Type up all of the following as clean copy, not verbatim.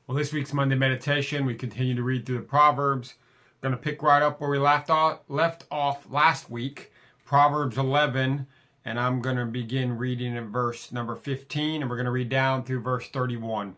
Well, this week's Monday meditation, we continue to read through the Proverbs. Going to pick right up where we left off last week, Proverbs 11, and I'm going to begin reading in verse number 15, and we're going to read down through verse 31.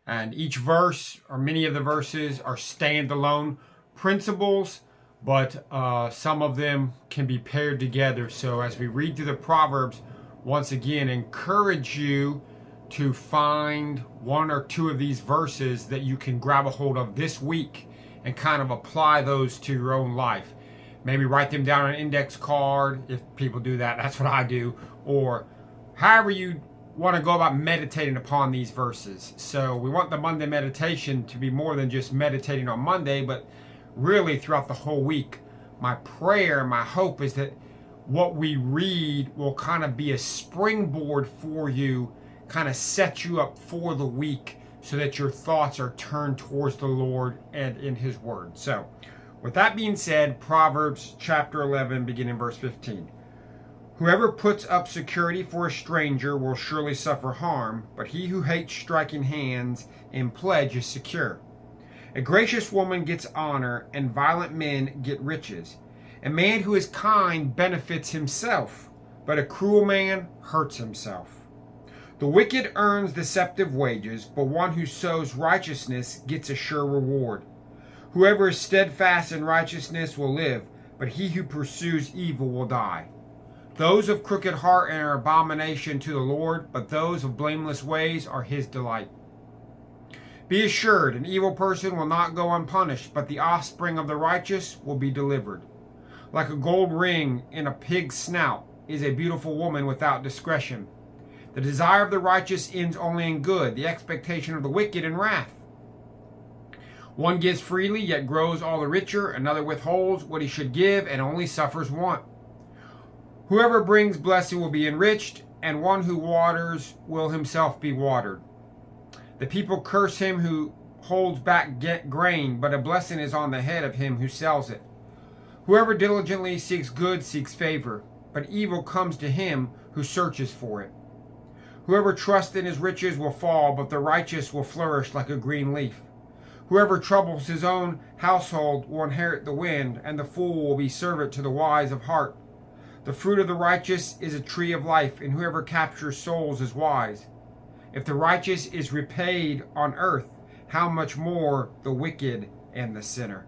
And each verse, or many of the verses, are standalone principles, but some of them can be paired together. So as we read through the Proverbs, once again, encourage you to find one or two of these verses that you can grab a hold of this week and kind of apply those to your own life. Maybe write them down on an index card if people do that. That's what I do. Or however you want to go about meditating upon these verses. So we want the Monday meditation to be more than just meditating on Monday, but really throughout the whole week. My prayer, my hope is that what we read will kind of be a springboard for you, kind of set you up for the week so that your thoughts are turned towards the Lord and in His Word. So, with that being said, Proverbs chapter 11, beginning verse 15. Whoever puts up security for a stranger will surely suffer harm, but he who hates striking hands in pledge is secure. A gracious woman gets honor, and violent men get riches. A man who is kind benefits himself, but a cruel man hurts himself. The wicked earns deceptive wages, but one who sows righteousness gets a sure reward. Whoever is steadfast in righteousness will live, but he who pursues evil will die. Those of crooked heart are an abomination to the Lord, but those of blameless ways are His delight. Be assured, an evil person will not go unpunished, but the offspring of the righteous will be delivered. Like a gold ring in a pig's snout is a beautiful woman without discretion. The desire of the righteous ends only in good, the expectation of the wicked in wrath. One gives freely, yet grows all the richer. Another withholds what he should give, and only suffers want. Whoever brings blessing will be enriched, and one who waters will himself be watered. The people curse him who holds back grain, but a blessing is on the head of him who sells it. Whoever diligently seeks good seeks favor, but evil comes to him who searches for it. Whoever trusts in his riches will fall, but the righteous will flourish like a green leaf. Whoever troubles his own household will inherit the wind, and the fool will be servant to the wise of heart. The fruit of the righteous is a tree of life, and whoever captures souls is wise. If the righteous is repaid on earth, how much more the wicked and the sinner?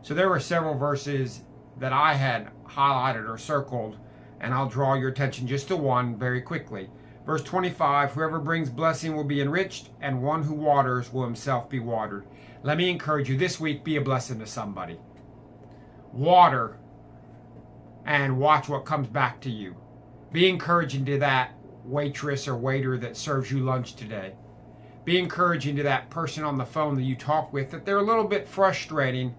So there were several verses that I had highlighted or circled, and I'll draw your attention just to one very quickly. Verse 25, whoever brings blessing will be enriched, and one who waters will himself be watered. Let me encourage you this week, be a blessing to somebody. Water and watch what comes back to you. Be encouraging to that waitress or waiter that serves you lunch today. Be encouraging to that person on the phone that you talk with that they're a little bit frustrating,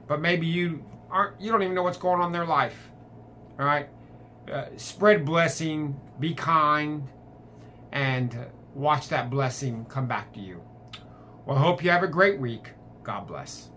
but maybe you don't even know what's going on in their life. All right? Spread blessing, be kind, and watch that blessing come back to you. Well, I hope you have a great week. God bless.